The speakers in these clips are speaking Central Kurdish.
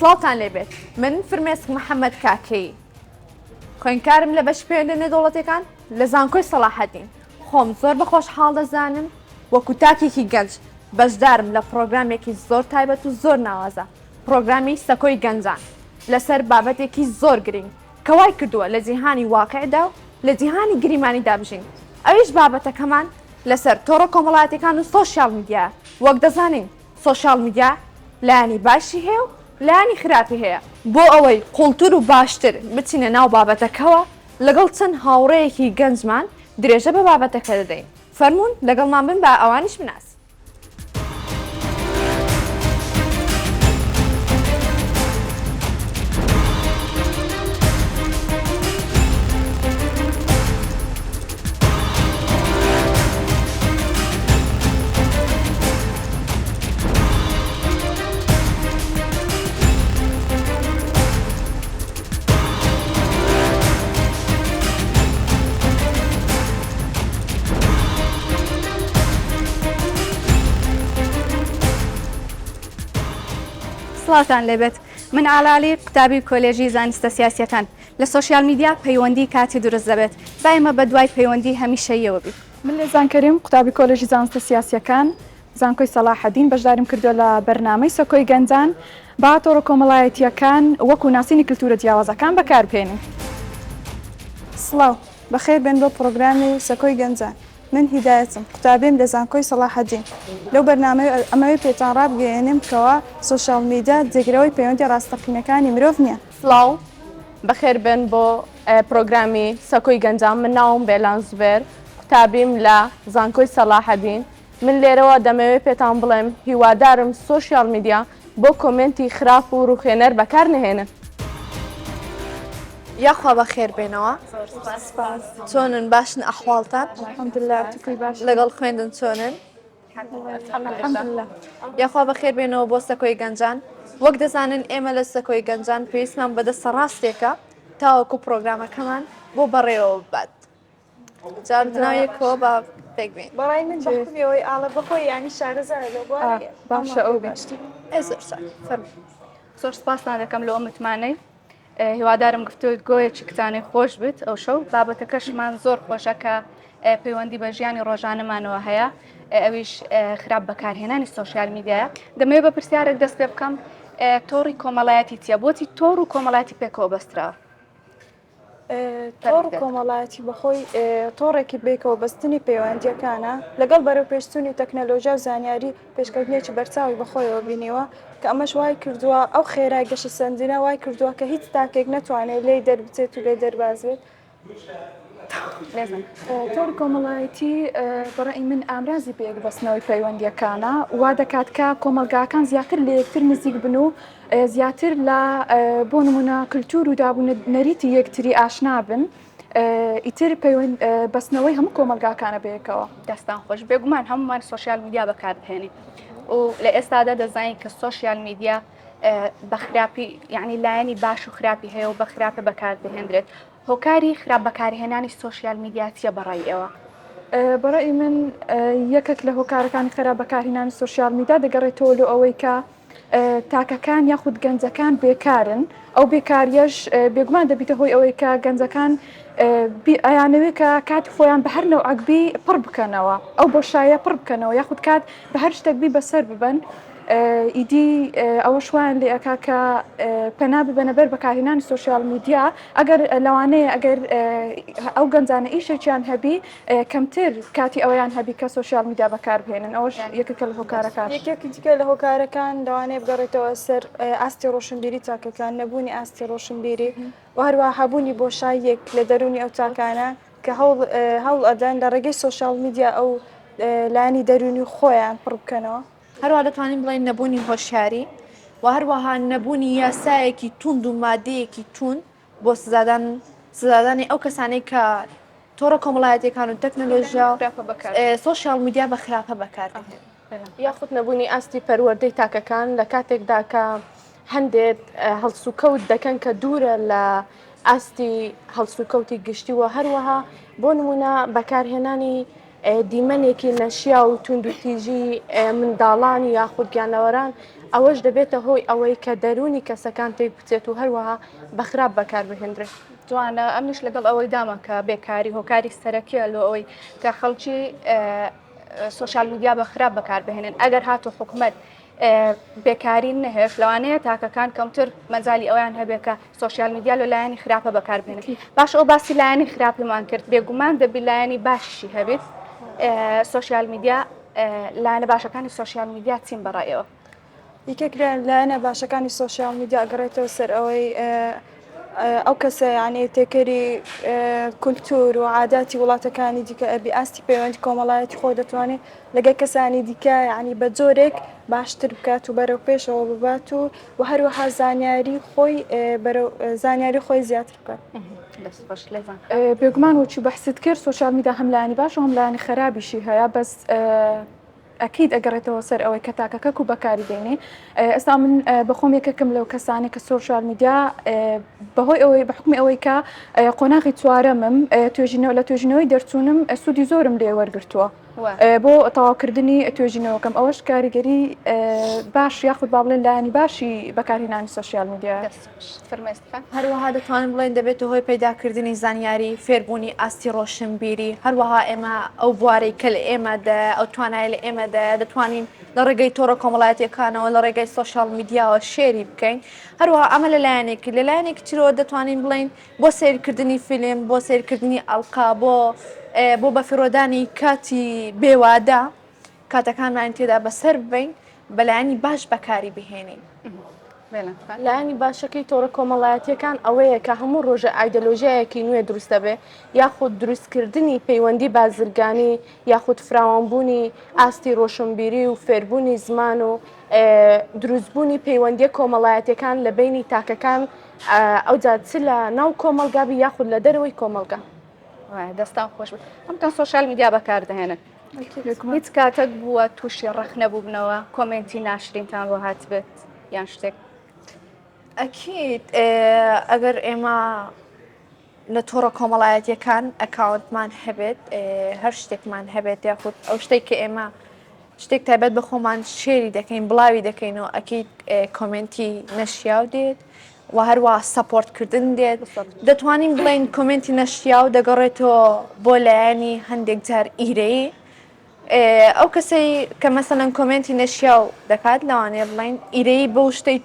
سڵاوتان لێبێت من فرمێسک محەممەد کاکەی خوێنکارم لە بەش پێێنە دەوڵەتەکان لە زانکۆی سەلاحەدین خۆم زۆر بەخۆش حاڵ دەزانم وەکو تاکێکی گەنج بەشدارم لە پرۆگرامێکی زۆر تایبەت و زۆر ناوازە پرۆگرامی سەکۆی گەنجان لەسەر بابەتێکی زۆر گرنگ کەوای کردووە لە جیهانی واقعدا و لە جیهانی گریمانی دابژین ئەویش بابەتەکەمان لەسەر تۆڕە کۆمەڵاتەکان و سۆشیال میدیا وەک دەزانین سۆشیال میدیا لایانی باشی هەیە و لایانی خراپی هەیە بۆ ئەوەی قوڵتور و باشتر بچینە ناو بابەتەکەوە لەگەڵ چەند هاوڕەیەکی گەنجمان درێژە بە بابەتەکە دەدەین فەرمونون لەگەڵمان بن بە ئەوانیش بناس سڵاوتان لێبێت من ئالالی قوتابی کۆلێژی زانستە سیاسیەکان لە سۆشیال میدیا پەیوەندی کاتی دروست دەبێت دایمە بە دوای پەیوەندی هەمیشەیەوە بیت من لێ زانکەریم قوتابی کۆلێژی زانستە سیاسیەکان زانکۆی سەلاحەدین بەشداریم کردو لە بەرنامەی سەکۆی گەنجان با تۆڕە کۆمەڵایەتیەکان وەکو ناسینی کلتورە جیاوازەکان بەکاربهێنین. سڵاو بەخێر بێن بۆ پرۆگرامی سەکۆی گەنجان من هیدایەتم قوتابیم لە زانکۆی سەلاحەدین لەو بەرنامەی ئەمەوەی پێتان ڕابگەێنم کەوا سۆشیال میدیا جێگرەوەی پەیوەندی ڕاستەقینەکانی مرۆڤ نییە. سڵاو بەخێر بن بۆ پرۆگرامی سەکۆی گەنجان من ناوم بێلان زوبێر قوتابیم لە زانکۆی سەلاحەدین من لێرەوە دەمەوێت پێتان بڵێم هیوادارم سۆشیال میدیا بۆ کۆمنتی خراپ و ڕوخێنەر بەکار نهێنن. یاخوا بەخێر بێنەوە چۆنن باشن ئەحواڵتان لەگەڵ خوێندن چۆنن یاخوا بەخێر بێنەوە بۆ سەکۆی گەنجان وەک دەزانن ئێمە لە سەکۆی گەنجان پێویستمان بەدەستە ڕاستێکە تاوەکو پرۆگرامەکەمان بۆ بەڕێوە بات جارناویەکەوە بە پێک بین بەڕای من بەخویەوەی ئاڵە بەخۆی ینی شارەزار لە باشە ئەو باشتی زۆر سپاسان دەکەم لەوە متمانەی هیوادارم گفتوگۆیەکی کتانەی خۆش بێت ئەو شەو بابەتەکەشمان زۆر خۆشە کە پەیوەندی بە ژیانی ڕۆژانەمانەوە هەیە ئەویش خراپ بەکارهێنانی سۆشیال میدیایە دەمەوێت بە پرسیارێک دەست پێ بکەم تۆڕی کۆمەڵایەتی چیە بۆچی تۆڕ و کۆمەڵایەتی پێکەوە بەستراوە تۆڕ کۆمەڵایەتی بەخۆی تۆڕێکی بێکەوە بەستنی پەیوەندیەکانە لەگەڵ بەرەو پێشچوونی تەکنەلۆژیا و زانیاری پێشکەوتنیەکی بەرچاوی بەخۆیەوە بینیوە کە ئەمەش وای کردووە ئەو خێرای گەشە سەردینە وای کردووە کە هیچ تاکێک نەتوانێت لێی دەربچێت و لێ دەرباز بێت. تۆڕ کۆمەڵایەتی بەڕێی من ئامرازی پێکبەستنەوەی پەیوەندیەکانە وا دەکات کە کۆمەلگاکان زیاتر لە یەکتر نزیک بن و زیاتر لە بۆ نمونە کللتور و دابوونە نەریتی یەکتری ئاشنا بن ئیتر بەستنەوەی هەموو کۆمەلگاکانە بەیەکەوە. دەستان خۆش بێگومان هەمومان سۆشیال میدیا بەکاربهێنین و لە ئێستادا دەزانین کە سۆشیال میدیا بە خراپی یعنی لایەنی باش و خراپی هەیە و بە خراپە بەکاربهێنرێت هۆکاری خراپ بەکارهێنانی سۆشیال میدیاتیە بەڕای ئێوە. بەڕێی من یەکێک لە هۆکارەکانی خراپ بەکارهێنانی سۆشیال میدیا دەگەڕێتەوە لە ئەوەی کە تاکەکان یاخود گەنجەکان بێکارن ئەو بێکاریەش بێگومان دەبیتە هۆی ئەوەی کە گەنجەکان ئەیانەوەی کە کاتی خۆیان بە هەر نەو ئەگبی پڕ بکەنەوە ئەو بۆشایە پڕ بکەنەوە یاخود کات بە هەر شتێکبی بەسەر ببن ئیدی ئەوە شوان لێ ئەکا کە پەنا ببەنە بەر بەکارهێنانی سۆشیال میدیا ئەگەر لەوانەیە ئەگەر ئەو گەنجانە ئیشێکیان هەبی کەمتر کاتی ئەویان هەبی کە سۆشیال میدیا بەکاربهێنن ئەوش یەکێکە لە هۆکارەکان. یەکێکی دیکە لە هۆکارەکان لەوانەیە بگەڕێتەوە سەر ئاستی ڕۆشنبیری تاکەکان نەبوونی ئاستی ڕۆشنبیری و هەروە هەبوونی بۆشاییەک لە دەرونی ئەو تاکانە کە هەوڵ ئەدەن لە ڕێگەی سۆشیال میدیا ئەو لانی دەرونی خۆیان پڕ بکەنەوە. هەروە دەتوانین بڵێن نەبوونی هۆشیاری و هەروەها نەبوونی یاسایەکی توند و مادەیەکی توند بۆ سزادانی ئەو کەسانەی کە تۆڕە کۆمەڵایەتیەکان و تەکنەلۆژیا سۆشیال میدیا بە خراپە بەکاربهێنن یاخود نەبوونی ئاستی پەروەردەی تاکەکان لە کاتێکدا کە هەندێک هەڵسوکەوت دەکەن کە دوورە لە ئاستی هەڵسوکەوتی گشتی و هەروەها بۆ نمونە بەکارهێنانی دیمەنێکی نەشیا و توندوتیژی منداڵانی یاخود گیانەوەران ئەوەش دەبێتە هۆی ئەوەی کە دەرونی کەسەکان تێک بچێت و هەروەها بەخراپ بەکاربهێنرێت. جوانە ئەمنیش لەگەڵ ئەوەی دامەکە بێکاری هۆکاری سەرەکیە لە ئەوەی کە خەڵکی سوۆشال میدیا بە خراپ بەکاربهێنن. ئەگەر هاتو حکومەت بێکاری نەهێش لەوانەیە تاکەکان کەمتر مەجای ئەویان هەبێکە سوۆشال میدیا لە لایەنی خراپە بەکاربهێنن. باش ئەو باسی لایەنی خراپیمان کرد بێگومان دەبی لایەنی باشی هەبێت سوۆشال میدیا لایەنە باشەکانی سوۆشال میدیا چین بەڕایەوە. یەکێک لایەنە باشەکانی سوۆشیال میدیا ئەگەڕێتەوە سەر ئەوەی ئەو کەسە یعنی تێکەری کولتور و عاداتی وڵاتەکانی دیکە ئەبی ئاستی پەیوەندی کۆمەڵایەتی خۆ دەتوانێت لەگەڵ کەسانی دیکە یعنی بە جۆرێک باشتر بکات و بەرەو پێشەوە ببات و هەروەها زانیاری خۆی زیاتر بکات. بێگومان وەکی بەحست کرد سوۆشیال میدیا هەم لایەنی باش و هەم لایەنی خراپیشی هەیە بەس ئەکید ئەگەڕێتەوە سەر ئەوەی کە تاکەکە و بەکاری دێنێ. ئێستا من بەخۆم یەکەکەم لەو کەسانی کە سوۆشیال میدیا بەهۆی ئەوەی بەحکمی ئەوەی کە قۆناغی چوارەمم لە توێژینەوەی دەرچوونم سوودی زۆرم لێ وەرگرتووە بۆ تەواوکردنی توێژینەوەکەم ئەوەش کاریگەری باش یاخود با بڵێن لایەنی باشی بەکارهێنانی سوۆشیال میدیا. هەروەها دەتوانین بڵێن دەبێت هۆی پەیداکردنی زانیاری فێربوونی ئاستی ڕۆشنبیری هەروەها ئێمە ئەو بوارەی کە لە ئێمەدا ئەو توانای لە ئێمەدا دەتوانین لە ڕێگەی تۆڕە کۆمەڵایەتیەکانەوە لە ڕێگەی سوۆشیال میدیاوە شێری بکەین. هەروەها ئەمە لە لایەنێکی ترەوە دەتوانین بڵین بۆ سیرکردنی فیلم بۆ سیرکردنی ئەڵقا بۆ بەفیڕۆدانی کاتی بێوادا کاتەکانمان تێدا بەسەر ببین بەلایانی باش بەکاری بهێنین. لایەنی باشەکەی تۆڕە کۆمەڵایەتیەکان ئەوەیە کە هەموو ڕۆژە ئایدۆلۆژیایەکی نوێ دروستە بێ یاخود دروستکردنی پەیوەندی بازرگانی یاخود فراوانبوونی ئاستی ڕۆشنبیری و فێربوونی زمان و دروستبوونی پەیوەندیە کۆمەڵایەتیەکان لە بینی تاکەکان ئەوجا چ لە ناو کۆمەلگابی یاخود لە دەرەوەی کۆمەلگا. دەستان خۆش ئەمتان سوۆشیال میدیا بەکاردەهێنن. هیچ کاتێک بووە تووشی ڕەخ نەبووبنەوە کۆمنتی ناشرینتان بۆ هات بێت یان شتێک؟ ئەکید ئەگەر ئێمە لە تۆڕە کۆمەڵایەتیەکان ئەکاونتمان هەبێت هەر شتێکمان هەبێت یاخود ئەو شتێک کە ئێمە شتێک تایبەت بە خۆمان شێری دەکەین بڵاوی دەکەینەوە ئەکید کۆمنتی نەشیاو دێت و هەروە سەپۆرتکردن دێت دەتوانین بڵین کۆمنتی نەشیاو دەگەڕێتەوە بۆ لایەنی هەندێک جار ئیرەیە ئەو کەسەی کە مەسەڵەن کۆمنتی نەشیاو دەکات لەوانەیە بڵین ئیرەی بەو شتەی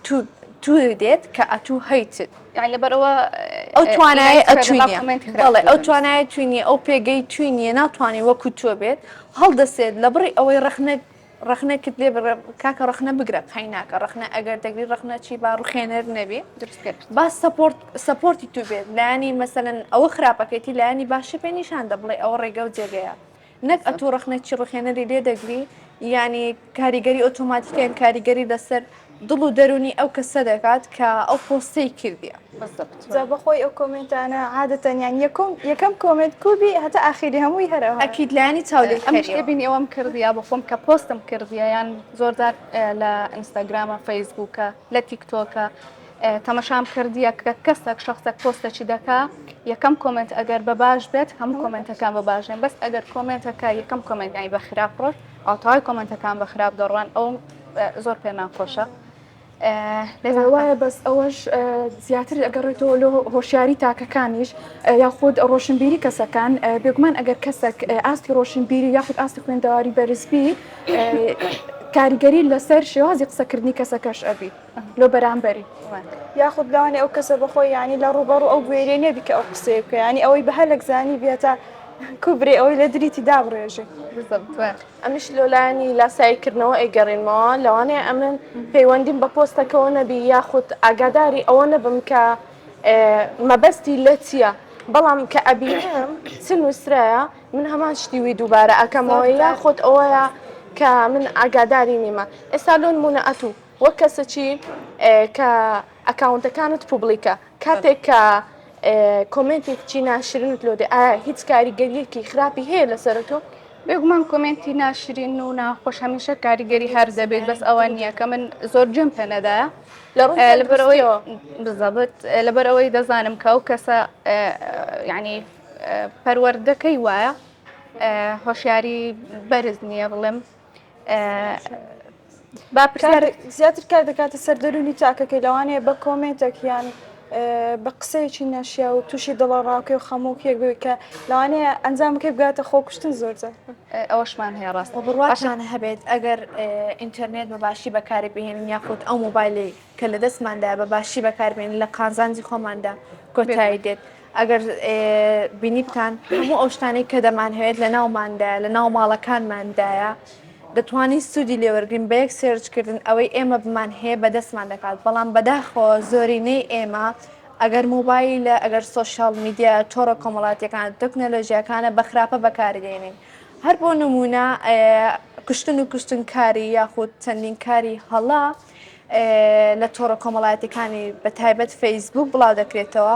تو دێت کە ئەتوو هەیتت لەبەرەوە ئەو توانای ئەتوینە ئەو توانای توینیە ئەو پێگەی توینیە ناتوانانی وەکو تۆ بێت هەڵدەسێت لە بڕی ئەوەی ڕخنەکت لێ کاکە ڕخنە بگرە قەیناکە ڕخنە ئەگەر دەگری ڕخنە چی با ڕوخێنەر نەبێ با سەپۆرتی تو بێت لایانی مەسەلەن ئەوە خراپەکەیتی لایانی باشە پێ نیشان دەبڵێ ئەوە ڕێگە و جێگەیە نەک ئەتوو ڕخنە چی ڕوخێنەری لێ دەگری ینی کاریگەری ئۆتۆماتیکیان کاریگەری لەسەر دڵ و دەرونی ئەو کەسە دەکات کە ئەو پۆستەی کردیە بەخۆی ئەو کۆمنتانە عادەتەنیان یەکەم کۆمنت کوبی هەتا ئاخیری هەمووی هەرەوە ئەکید لایانی چاودێک ئەمشتێبین ئەوەم کردیا بە خۆم کە پۆستم کردیە یان زۆردار لە ئینستاگرامە فەیسبووکە لە تیکتۆکە تەمەشام کردیە کە کەسێک شخصێک پۆستێکی دەکا یەکەم کۆمنت ئەگەر بە باش بێت هەموو کۆمنتەکان بە باشێن بەس ئەگەر کۆمنتەکە یەکەم کۆمنتانی بە خراپ ڕۆژ ئاوتەوای کۆمنتەکان بە خراپ دەڕوان ئەو زۆر پێ ناخۆشە. وایە بەس ئەوەش زیاتر ئەگەڕێتەوە لە هۆشیاری تاکەکانیش یاخود ڕۆشنبیری کەسەکان بێگومان ئەگەر کەسێک ئاستی ڕۆشنبیری یاخود ئاستی خوێندەواری بەرزبی کاریگەری لەسەر شێوازی قسەکردنی کەسەکەش ئەبی لۆ بەرامبەری یاخود لەوانێ ئەو کەسە بەخۆی ینی لە ڕوبەڕوو ئەو گوێرێ نێبی کە ئەو قسەیە بکە ینی ئەوەی بە هەلێک زانی بێتە کوبرێ ئەوەی لە دریتی دابڕێژێ. ئەمیش لۆلایانی لاساییکردنەوە ئەیگەڕێنمەوە لەوانەیە ئەمن پەیوەندیم بە پۆستەکەەوە نەبی یاخود ئاگاداری ئەوە نەبم کە مەبەستی لە چییە بەڵام کە ئەبیێم چ نووسرایە من هەمان شتی وی دووبارە ئەەکەمەوە یاخود ئەوەیە کە من ئاگاداری نیمە. ئێستا لۆ نمونە ئەتوو وەک کەسەچی کە ئەکاونتەکانت پوبلیکە کاتێک کە کۆمنتێکی ناشرینت لۆدە ئایا هیچ کاریگەریەکی خراپی هەیە لەسەر تۆ؟ بێگومان کۆمنتی ناشرین و ناخۆش هەمیشە کاریگەری هەر دەبێت بەس ئەوە نییە کە من زۆر جم پێنەدایە لەبەرەوەی دەزانم کە ئەو کەسە ینی پەروەردەکەی وایە هۆشیاری بەرز نییە بڵێم با پرسیار زیاتر کار دەکاتە سەر دەرونی تاکەکەی لەوانەیە بە کۆمنتێکیان بە قسەیەکی ناشیا و تووشی دڵڕاوکەی و خەمۆکیەک بووی کە لەوانەیە ئەنجامەکەی بگاتە خۆکوشتن زۆرجە. ئەوەشمان هەیە ڕاست بڕواتان هەبێت ئەگەر ئینتەرنێت بە باشی بەکاری بهێنین یاخود ئەو مۆبایلی کە لە دەستماندا بە باشی بەکاربێن لە قازانجی خۆماندا کۆتایی دێت. ئەگەر بینیتان هەموو ئەو شتانەی کە دەمانهەوێت لە ناوماندایە لە ناو ماڵەکانماندایە دەتوانین سوودی لێوەرگین بە یەک سێرچکردن ئەوەی ئێمە بمان هەیە بەدەستمان دەکات بەڵام بەداخەوە زۆرینەی ئێمە ئەگەر مۆبایلە ئەگەر سۆشیال میدیا تۆڕە کۆمەڵاتیەکان تەکنۆلۆژیەکانە بە خراپە بەکاردێنین هەر بۆ نمونە کوشتن و کوشتنکاری یاخود چەندین کاری هەڵا لە تۆڕە کۆمەڵاتیەکانی بە تایبەت فەیسبوک بڵاو دەکرێتەوە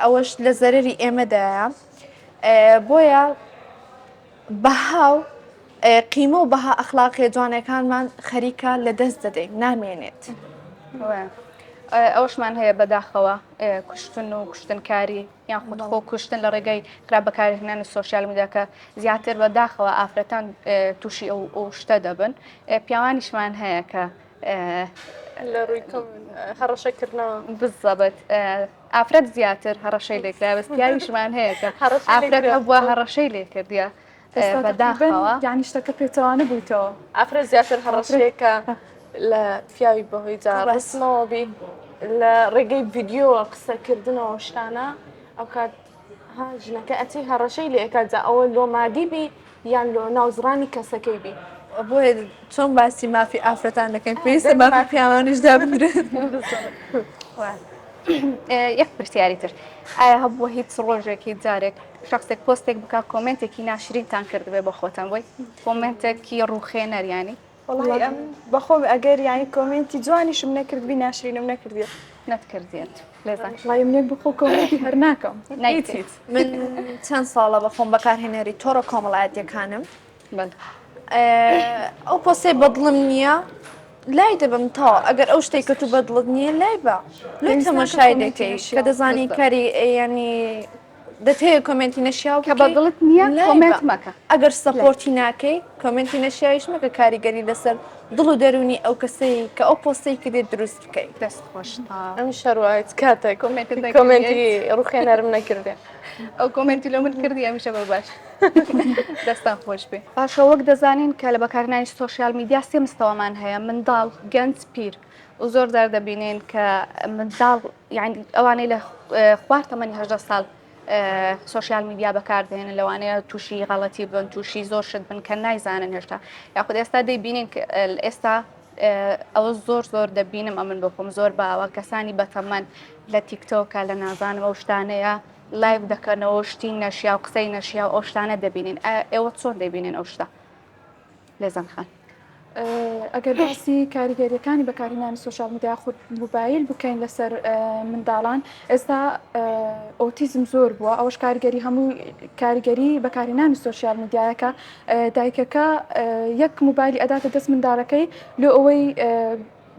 ئەوەش لە زەرری ئێمەدایە بۆیە بەهاو قیمە و بەها ئەخلاقی جوانەکانمان خەریکە لە دەست دەدەین نامێنێت. ئەوشمان هەیە بەداخەوە کوشتن و کوشتنکاری یان خودخۆ کوشتن لە ڕێگەی خراپ بەکارهێنانی سۆشیال میدیاکە زیاتر بەداخەوە ئافرەتان تووشی ئەو شتە دەبن پیاوانیشمان هەیە کە لە ڕووی هەڕەشەکردنەوە بزەبێت ئافرەت زیاتر هەڕەشەی لێکرا بەس پیاویشمان هەیە کە ئافرەت هەبووە هەڕەشەی لێ کردیە بەداخەوە یانی شتەکە پێچەوانە بوویتەوە ئافرەت زیاتر هەڕەشەیەکە لە پیاوی بەهۆی جاڕستنەوە بی لە ڕێگەی ڤیددیۆوە قسەکردنەوە شتانە ئەو کات ژنەکە ئەچی هەڕەشەی لێ ئەکات جا ئەوە لۆمادی بی یان لۆ ناوزڕانی کەسەکەی بی بۆیە چۆن باسی مافی ئافرەتان دەکەین پێویستە مافی پیاوانیشدا بدرێت. یەک پرسیاری تر ئایا هەبووە هیچ ڕۆژێکی جارێک شخصێک پۆستێک بکات کۆمنتێکی ناشرینتان کردبێ بە خۆتان بۆی کۆمنتێکی ڕووخێنەریانی وڵی ئەم بەخۆم ئەگەر یانی کۆمنتی جوانیشم نەکردبی ناشرینم نەکردێت نەتکردێت لێزان وڵی منێک بخۆ کۆمنتی هەر ناکەم نایتیت من چەند ساڵە بەخۆم بەکارهێنەری تۆڕە کۆمەڵایەتیەکانم ئەو پۆسەی بەدڵم نییە لای دەبم تا ئەگەر ئەو شتێک کە تو بەدڵت نییە لای بە لای تەماشای دەکەی کە دەزانی کاری ینی دەتەیە کۆمنتی نەشیاو کە بەدڵت نییە کۆمنت مەکە ئەگەر سەپۆرتی ناکەی کۆمنتی نەشیاویش مەکە کاریگەری لەسەر دڵ و دەرونی ئەو کەسەی کە ئەو پۆستەی کە دێت دروست بکەیت دەست خۆش ئەم شەروایت کاتێک کۆمنتی ڕووخێنەرم نەکردێ ئەو کۆمنتی لە من کردی ئەمیشە بە باش دەستان خۆش بێ باشە وەک دەزانین کە لە بەکارهێنانی سۆشیال میدیا سێ مستەوەمان هەیە منداڵ گەنج پیر و زۆر دار دەبینین کە منداڵ یعنی ئەوانەی لە خوار تەمەنی 18 ساڵ سۆشیال میدیا بەکاردێنن لەوانەیە تووشی غەڵەتی بن تووشی زۆر شت بن کە نایزانن هێشتا یاخود ئێستا دەیبینین ئێستا ئەوە زۆر دەبینم ئەمن بخۆم زۆر باوە کەسانی بەتەمەن لە تیکتۆکە لە نازانم ئەو شتانەیە لایڤ دەکەنەوە شتی نەشیا و قسەی نەشیا ئەو شتانە دەبینین ئێوە چۆن دەبینین ئەو شتە لێزان خان ئەگەر باسی کاریگەریەکانی بەکارهێنانی سۆشیال میدیا خود موبایل بکەین لەسەر منداڵان ئێستا ئۆتیزم زۆر بووە ئەوەش کاریگەری هەموو کاریگەری بەکارهێنانی سۆشیال میدیایەکە دایکەکە یەک موبایلی ئەداتە دەست منداڵەکەی لۆ ئەوەی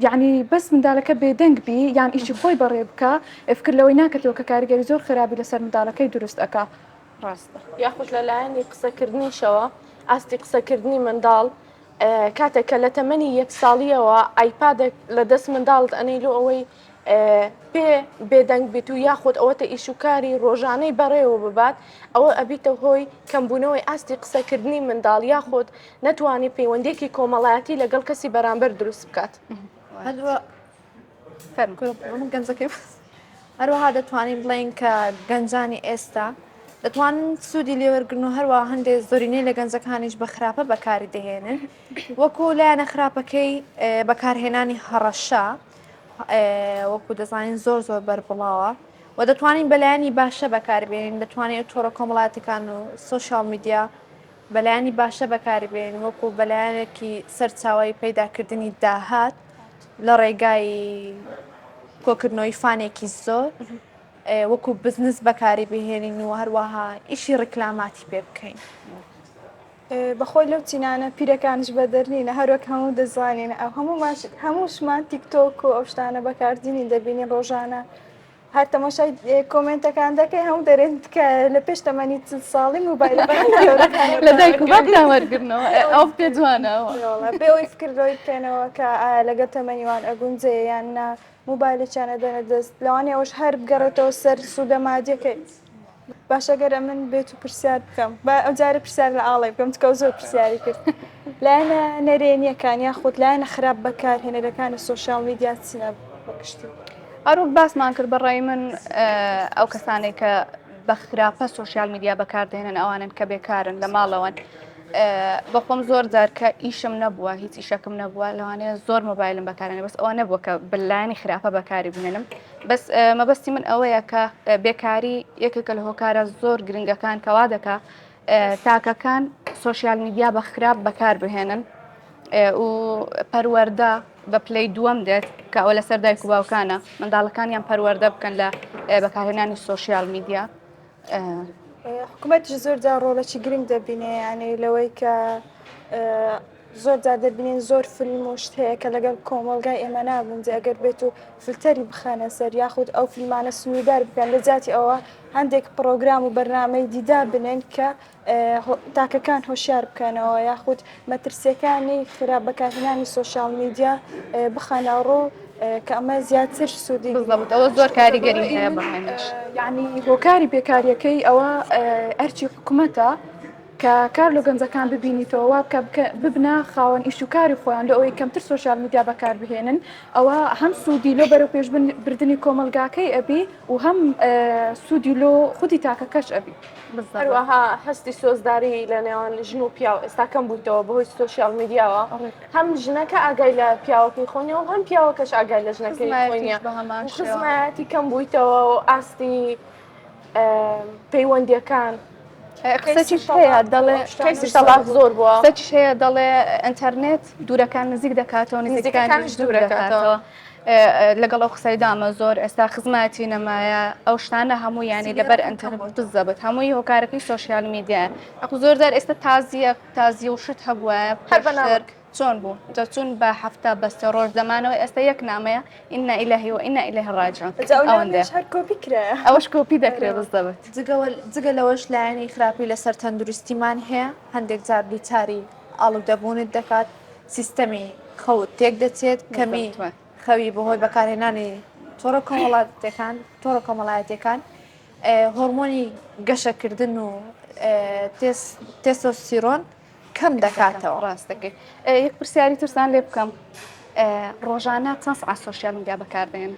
یعنی بەس منداڵەکە بێدەنگ بی یان ئیشی خۆی بەڕێ بکە ئفکر لەوەی ناکەتەوە کە کاریگەری زۆر خراپی لەسەر منداڵەکەی دروست ئەکا ڕاستە یاخود لەلایەنی قسەکردنیشەوە ئاستی قسەکردنی منداڵ کاتێک کە لە تەمەنی یەک ساڵیەوە ئایپادێک لە دەست منداڵت ئەنیلو ئەوەی پێ بێدەنگ بیت و یاخود ئەوەتە ئیشوکاری ڕۆژانەی بەڕێوە ببات ئەوە ئەبیتە هۆی کەمبوونەوەی ئاستی قسەکردنی منداڵ یاخود نەتوانێت پەیوەندێکی کۆمەڵایەتی لەگەڵ کەسی بەرامبەر دروست بکات گەنجەکەی هەروەها دەتوانین بڵین کە گەنجانی ئێستا دەتوانن سوودی لێوەرگن و هەروە هەندێک زۆرینەی لە گەنجەکانیش بە خراپە بەکاری دەهێنن وەکو لایەنە خراپەکەی بەکارهێنانی هەڕەشە وەکو دەزانین زۆر بەربڵاوە و دەتوانین بەلایانی باشە بەکاربێنین دەتوانین تۆڕە کۆمەڵاتیەکان و سۆشیال میدیا بەلایانی باشە بەکاربێنین وەکو بەلایەنێکی سەرچاوی پەیداکردنی داهات لە ڕێگای کۆکردنەوەی فانێکی زۆر وەکو بزنس بەکاری بهێنین و هەروەها ئیشی ڕکلاماتی پێ بکەین بەخۆی لەو چینانە پیرەکانش بە دەرنینە هەروەک هەموو دەزانین ئەو هەمووشمان تیکتۆک و ئەو شتانە بەکاردینی دەبینی ڕۆژانە هەر تەماشای کۆمنتەکان دەکەی هەموو دەرێت کە لە پێش تەمەنی ساڵی موبایل لە دایک و باپدا وەرگرنەوە ئەو پێ جوانەوە بێەوەی فکردۆی بکەنەوە کە لەگەڵ تەمەنیوان ئەگونجێ یان نا موبایلێکیانە دەنە دەست لەوانێ ئەوش هەر بگەڕێتەوە سەر سوودە مادیەکەی باشەگەر من بێت و پرسیار بکەم ئەو جارە پرسیار لە ئاڵی بکەم چکە زۆر پرسیاری کرد لایەنە نەرێنیەکان یاخود لایەنە خراپ بەکارهێنەرەکانی سوۆشیال میدیا چینە بەگشتی ئەروک باسمان کرد بەڕای من ئەو کەسانێک کە بە خراپە سوۆشیال میدیا بەکاردێنن ئەوانن کە بێکارن لە ماڵەوەن بەخۆم زۆر جار کە ئیشم نەبووە هیچ ئیشەکەم نەبووە لەوانەیە زۆر مۆبایلم بەکارێنێ بەس ئەوە نەبووە کە بلایانی خراپە بەکاری بنێنم بەس مەبەستی من ئەوەیە کە بێکاری یەکێکە لە هۆکارە زۆر گرنگەکان کەوا دەکا تاکەکان سوۆشیال میدیا بە خراپ بەکار بهێنن و پەروەەردە بە پلەی دووەم دێت کە ئەوە لەسەر دایک و باوکانە منداڵەکانیان پەروەەردە بکەن لە بەکارهێنانی سوۆشیال میدیا حکوومەتش زۆر جار ڕۆڵەکی گرنگ دەبینێ ینی لەوەی کە زۆر جار دەبینین زۆر فیلم و شت هەیە کە لەگەڵ کۆمەلگای ئێمە نابنجێ ئەگەر بێت و فلتەری بخەنە سەر یاخود ئەو فیلمانە سنوودار بکەن لە جاتی ئەوە هەندێک پرۆگرام و بەرنامەی دیدا بنێن کە تاکەکان هۆشیار بکەنەوە یاخود مەترسیەکانی خراپ بەکارهێنانی سوۆشیال میدیا بخەنە ڕۆ کە ئەمە زیاتر سوودی بڵێت ئەوە زۆر کاریگەری هەیە بەڵێنش یعنی هۆکاری بێکاریەکەی ئەوە ئەرچی حکوومەتە کە کار لە گەنجەکان ببینیتەوە بکە ببنە خاوەن ئیشوکاری خۆیان لە ئەوەی کەمتر سوۆشیال میدیا بەکار بهێنن ئەوە هەم سوودی لۆ بەرەو پێش بردننی کۆمەلگاکەی ئەبی و هەم سوودی لۆ خودی تاکەکەش ئەبی هەروەها هەستی سۆزداری لە نێوان ژن و پیا ئێستا کەم بوویتەوە بەهۆی سوۆشیال میدیاوە هەم ژنەکە ئاگای لە پیاوەکەی خۆنیەوە هەم پیاوەکەش ئاگای لە ژنەکەی خۆنیە خزمەتی کەم بوویتەوە و ئاستی پەیوەندیەکان قسەچیش هەیە دەڵێ تەلاق زۆر بووە قسەچیش هەیە دەڵێ ئینتەرنێت دوورەکان نزیک دەکاتەوە نزیکەکانیش دوور دەکاتەوە لەگەڵ ئەو قسەیدامە زۆر ئێستا خزمەتی نەمایە ئەو شتانە هەموو ینی لەبەر ئەنتەرنێت بزەبێت هەمووی هۆکارەکەی سوۆشیال میدیایە ئەخ زۆردار ئێستا تازیە و شت هەبووە هەر بەناوەک چۆن بوو دەچون بە هەفتە بەستە ڕۆژ دەمانەوە ئێستا یەک نامەیە ئینە ئیلەهی و ئینە ئیلەیهی ڕاجعون ئەوەندە هەر کۆپی کرا ئەوەش کۆپی دەکرێت بزەبێت جگە لەوەش لایەنی خراپی لەسەر تەندروستیمان هەیە هەندێک جار بیچاری ئاڵوودەبوونت دەکات سیستەمی خەوت تێک دەچێت کەمی خەوی بەهۆی بەکارهێنانی تۆڕە کۆمەڵاتەکان تۆڕە کۆمەڵایەتەکان هۆرمۆنی گەشەکردن و تێستۆستیرۆن کەم دەکاتەوە ڕاست دەکەیت یەک پرسیاری ترسان لێ بکەم ڕۆژانە چەند سەعات سوۆشیال میدیا بەکاردێن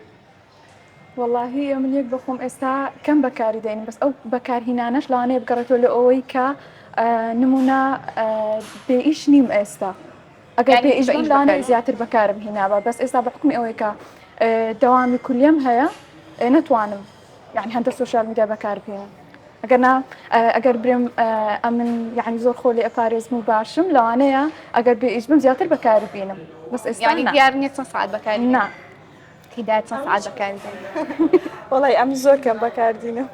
واللهی من یەک بخۆم ئێستا کەم بەکاری دێنین بەس ئەو بەکارهینانەش لەوانەیە بگەڕێتەوە لە ئەوەی کە نمونە بێئیش نیم ئێستا ئەگەر بێئیش لەوانەیە زیاتر بەکارم هێناوە بەس ئێستا بە حکمی ئەوەی کە دەوامی کولیم هەیە نەتوانم یعنی هەندە سوۆشیال میدیا بەکار بهێنم ئەگەر برێم ئەمن یعنی زۆر خۆ لێ ئەپارێزم و باشم لەوانەیە ئەگەر بێئیش بم زیاتر بەکاری بێنم بەس ئێستا ینی دیار نییە چەند ساعت بەکاری نا هیدایەت چەند ساعت بەکاری وڵی ئەم زۆر کەم بەکاردینم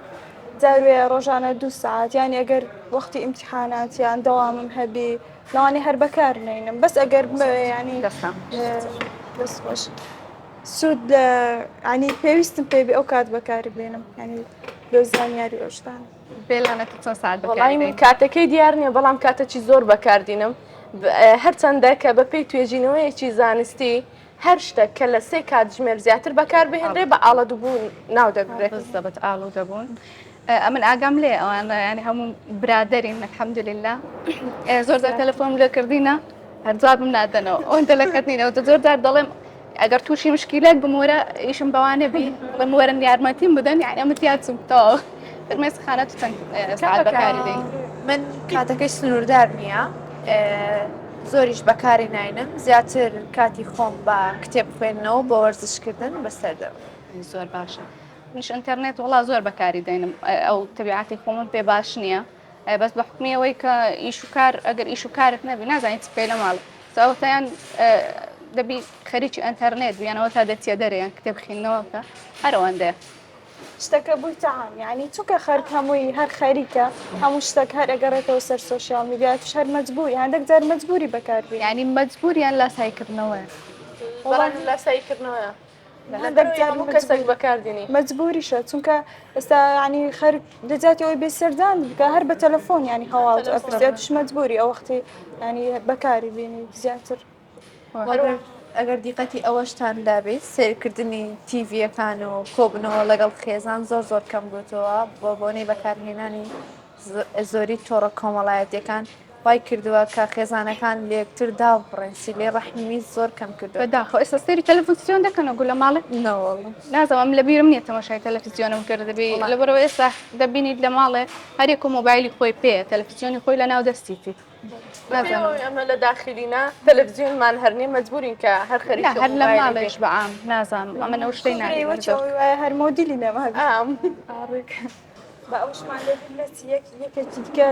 جاروێ ڕۆژانە 2 ساعت یانی ئەگەر وەختی ئیمتحاناتیان دەوامم هەبی لەوانی هەر بەکار نینم بەس ئەگەر ینی دەست خۆش سوود لە ینی پێویستم پێبی ئەو کات بەکاری بێنم ینی لۆ زانیاری ئەوشتان بێلانەت چەند ساعت وەڵی من بەکاری کاتەکەی دیار نییە بەڵام کاتەکی زۆر بەکاردینم هەرچەندە کە بە پێی توێژینەوەیەکی زانستی هەر شتێک کە لە 3 کاتژمێر زیاتر بەکار بهێنرێ بە ئاڵەدوبوون ناو دەبرێت بزەبەت ئاڵوودەبوون ئەمن ئاگام لێ ئەوان ینی هەموو برادەرین الحەمدولله زۆر جار تەلەفۆنم لێ کردینە هەر جوابم نادەنەوە ئەوەندە لەکەتنینەوە زۆر جار دەڵێم ئەگەر تووشی مشکیلێک بمورە ئیشم بەوانە بی بڵێم وەرن یارمەتیم بدەن یعنی ئەمە تیاچم تەواو فرمێ خانەت چەند ساعت بەکاری دەین من کاتەکەی سنووردار نییە زۆریش بەکاری ناینم زیاتر کاتی خۆم بە کتێب خوێندنەوە بە وەرزشکردن بەسەردەوە زۆر باشە منش ئینتەرنێت وڵا زۆر بەکاری دێنم ئەو تەبیعاتی خۆمم پێ باش نییە بەس بە حکمی ئەوەی کە ئیش و کار ئەگەر ئیش و کارت نەبی نازانیت پێ لە ماڵ ساوتیان دەبی خەریکی ئەنتەرنێت بیانەوە تا دەچێ دەرەیان کتێب بخینەوە بکە هەروەندەیە شتەکە بووی تاعام یعنی چونکە خەرک هەمووی هەر خەریکە هەموو شتێک هەر ئەگەڕێتەوە سەر سوۆشیال میدیا توش هەر مەجبوری هەندێک جار مەجبوری بەکاربێ ینی مەجبوریان لاسایکردنەوە بەڵام لاساییکردنەوەیە هەموو کەسێک بەکاردێنی مەجبوریشە چونکە ئێستا ینی خەر دەجاتی ئەوی بێسەردان بکە هەر بە تەلەفۆن ینی هەواڵ ئەپرسیاتش مەجبوری ئەو وەختی ینی بەکاری بینی زیاتر ئەگەر دیقەتی ئەوەشتان دابێت سیرکردنی تیڤەکان و کۆبنەوە لەگەڵ خێزان زۆر کەم بووتەوە بۆ بۆنەی بەکارهێنانی زۆری تۆڕە کۆمەڵایەتەکان وای کردووە کە خێزانەکان لە یەکتر دابڕێنسی لێ ڕەحمی زۆر کەم کردو بەداخۆ ئێستا سەیری تەلەڤیزیۆن دەکەن گو لە ماڵێ نەوەڵ نازەوەم لە بیرم نییە تەماشای تەلەڤیزیۆنم کردبی لەبەرەوە ئێستا دەبینیت لە ماڵێ هەرێک و مۆبایلی خۆی پێ تەلەڤیزیۆنی خۆی لە ناو دەستیتی ئەمە لە داخلینا تەلەڤیزیۆنمان هەرنێ مەجبورین کە هەر خەریک هەر لە ماڵێش بەعام نازانم ئەمە نەو شتەی ناوە هەر مۆدیلی نەما بە ئەوشمان یەکێکی دیکە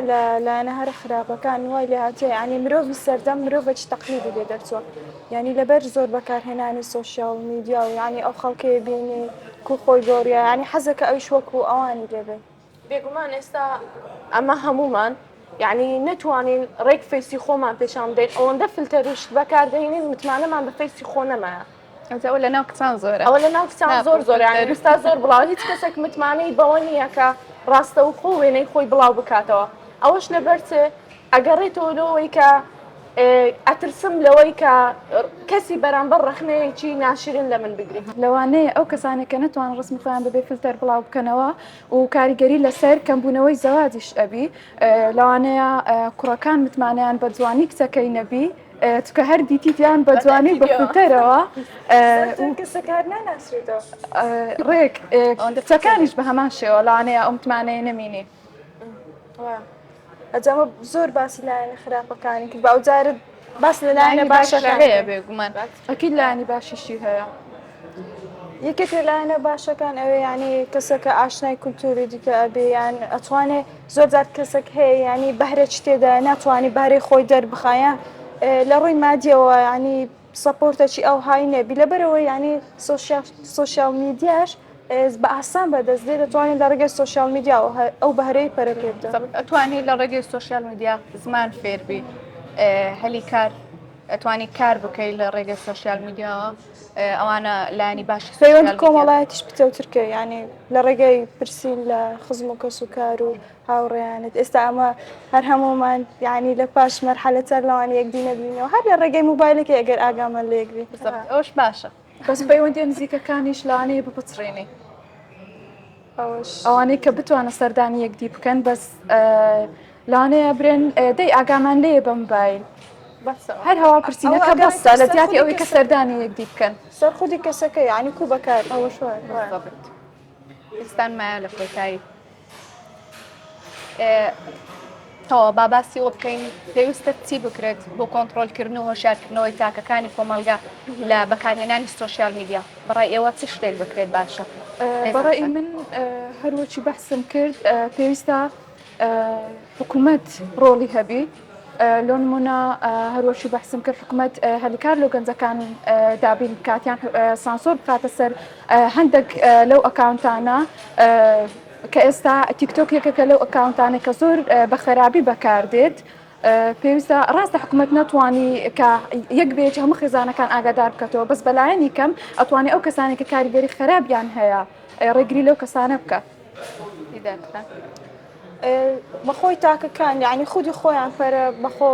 لایەنە هەر خراپەکان وای لێ هاتێ ینی مرۆڤی سەردەم مرۆڤ بەچ تەقلیدی لێ دەرچوە ینی لەبەر زۆر بەکارهێنانی سۆشیال میدیا و ینی ئەو خەڵکێ بینی کو خۆی گۆڕیە ینی حەزەکە ئەویش وەکو ئەوانی لێبێ بێگومان ئێستا ئەمە هەمومان یعنی نتوانین ڕێک فێسی خۆمان پێشان بدەین ئەوەندە فلتەرشت بەکاردەهێنین متمانەمان بە فێسی خۆ نەمایە ئەوە لە ناو کچان زۆرە ئەوە لە ناو کچان زۆر یعنی ئێستا زۆر بڵاو هیچ کەسێک متمانەی بەوە نییە کە ڕاستە و خۆ وێنەی خۆی بڵاو بکاتەوە ئەوەش لەبەرچێ ئەگەڕێتەوە لەوەی کە ئەترسم لەوەی کە کەسی بەرامبەر ڕەخنەیەکی ناشرین لە من بگری لەوانەیە ئەو کەسانێک کە نەتوان ڕسمی خۆیان بەبێ فلتەر بڵاو بکەنەوە و کاریگەری لەسەر کەمبوونەوەی زەواجیش ئەبی لەوانەیە کوڕەکان متمانیان بە جوانی کچەکەی نەبی چکە هەر دیتیان بە جوانی بە فلتەرەوە کەسەکار ناناسرێتەوە ڕێک کچەکانیش بە هەمان شێوە لەوانەیە ئەو متمانەیە نەمینێ ئەجامە زۆر باسی لایەنە خراپەکانی کرد باوجارت باس لە لایەنە باشەکە هەیە بێگومان ئەکید لایانی باشیشی هەیە یەکێک لە لایەنە باشەکان ئەوێ ینی کەسەکە ئاشنای کولتوری دیکە ئەبێ یان ئەتوانێت زۆر جار کەسێک هەیە ینی بەهرە تێدا ناتوانانی بارەی خۆی دەربخایە لە ڕووی مادیەوە ینی سەپۆرتەکی ئەو های نێبی لەبەرەوە ینی سۆشیال میدیاش بە ئاسان بەدەست دێ دەتوانین لە ڕێگەی سۆشیال میدیا ئەو بەهرەی پەرە پێ بدەن ئەتوانێت لە ڕێگەی سۆشیال میدیا زمان فێربی هەلی کار ئەتوانی کار بکەیت لە ڕێگەی سۆشیال میدیاوە ئەوانە لایانی باشی پەیوەند کۆمەڵایەتیش بتەوترکە ینی لە ڕێگەی پرسیین لە خزم و کەس و کار و هاوڕێیانت ئێستا ئەمە هەر هەمومان ینی لە پاش مەرحەلەتەر لەوانە یەکدی نەبینەوە هەر لە ڕێگەی موبایلەکە ئەگەر ئاگامان لە یەکبی ئەوش باشە بەس پەیوەندی نزیکەکانیش لەوانەیە بپچڕێنێ ئەوانەی کە بتوانە سەردانی یەکدی بکەن بەس لەوانەیە برێن دەی ئاگامان لێ بە موبایل هەر هەوا پرسیینەکە بەستە لە زیاتی ئەوەی کە سەردانی یەکدی بکەن سەر خودی کەسەکە ینی کو بەکار ئەوە شوێن ئێستان مایە لە کۆتایی تەوا باباسی ئەوە بکەین پێویستە چی بکرێت بۆ کۆنتترۆلکردن و هۆشیارکردنەوەی تاکەکانی کۆمەلگا لە بەکارهێنانی سۆشیال میدیا بەڕای ئێوە چ شتێک بکرێت باشە بەڕای من هەروەکی بەحسم کرد پێویستە حکوومەت ڕۆڵی هەبی لۆ نمونە هەروەشی بەحسم کرد حکوومەت هەلیکار لەو گەنجەکان دابین کاتیان سانسۆر بکاتە سەر هەندێک لەو ئەکاونتانە کە ئێستا تیکتۆک یەکەکە لەو ئەکاونتانێک کە زۆر بە خەرابی بەکاردێت پێویستە ڕاستە حکوومەت ناتوانانی کە یەک بێت هەموو خێزانەکان ئاگادار بکەتەوە بەس بەلایەنی کەم ئەتوانێت ئەو کەسانی کە کاریگەری خراپیان هەیە ڕێگری لەو کەسانە بکە بەخۆی تاکەکان یعنی خودی خۆیان پەرە بەخۆ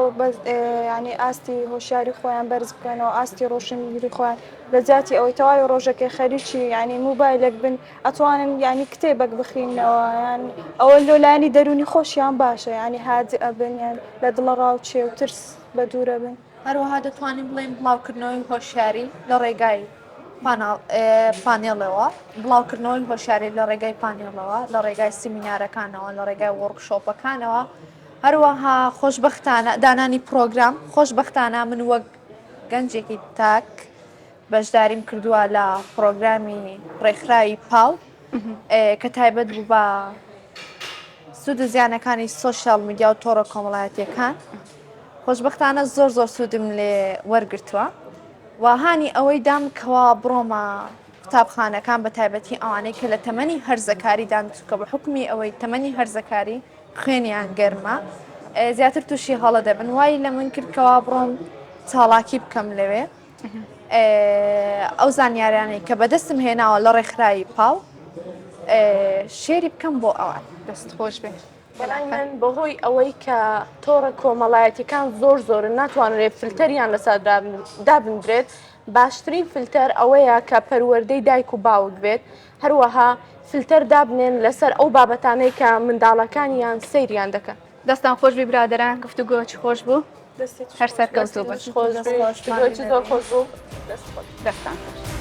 ینی ئاستی هۆشیاری خۆیان بەرز بکەنەوە ئاستی ڕۆشنبیری خۆیان لە جاتی ئەوەی تەواوی ڕۆژەکەی خەریکی ینی موبایلێک بن ئەتوانن ینی کتێبێک بخینەوە یان ئەوە لۆلانی دەرونی خۆشیان باشە ینی هادی ئەبن یان لە دڵە ڕاوچێ و ترس بە دوورە بن هەروەها دەتوانین بڵێن بڵاوکردنەوەی هۆشیاری لە ڕێگای پانێڵەوە بڵاوکردنەوەی هۆشیاری لە ڕێگای پانێڵەوە لە ڕێگای سیمینارەکانەوە لە ڕێگای وەرکشۆپەکانەوە هەروەها خۆشبەختانە دانانی پرۆگرام خۆشبەختانە من وەک گەنجێکی تاک بەشداریم کردووە لە پرۆگرامی ڕێکخراوی پاو کە تایبەت بوو بە سوود زیانەکانی سۆشیال میدیا و تۆڕە کۆمەڵایەتیەکان خۆشبەختانە زۆر سوودم لێ وەرگرتووە و هانی ئەوەی دام کەوا بڕۆمە قوتابخانەکان بە تایبەتی ئەوانەی کە لە تەمەنی هەرزەکاری دانچووکە بە حکمی ئەوەی تەمەنی هەرزەکاری خوێنیان گەرمە زیاتر تووشی هەڵە دەبن وای لە من کردکەوا بڕۆم چاڵاکی بکەم لەوێ ئەو زانیاریانەی کە بەدەستم هێناوە لە ڕێکخراوی پاو شێری بکەم بۆ ئەوە. دەست خۆش بێ. بەڵای من بەهۆی ئەوەی کە تۆڕە کۆمەڵایەتیەکان زۆرن ناتوانرێت فلتەریان لەسەر دابدرێت، باشترین فلتەر ئەوەیە کە پەروەردەی دایک و باوک بێت، هەروەها فلتەر دابنێن لەسەر ئەو بابەتانەی کە منداڵەکانیان سەیریان دەکەن. دەستان خۆش بی برادران، گفتوگۆکی خۆش بوو، هەر سەرکەوتوو بن. خۆش زۆر خۆش بوو. دەستان خۆش.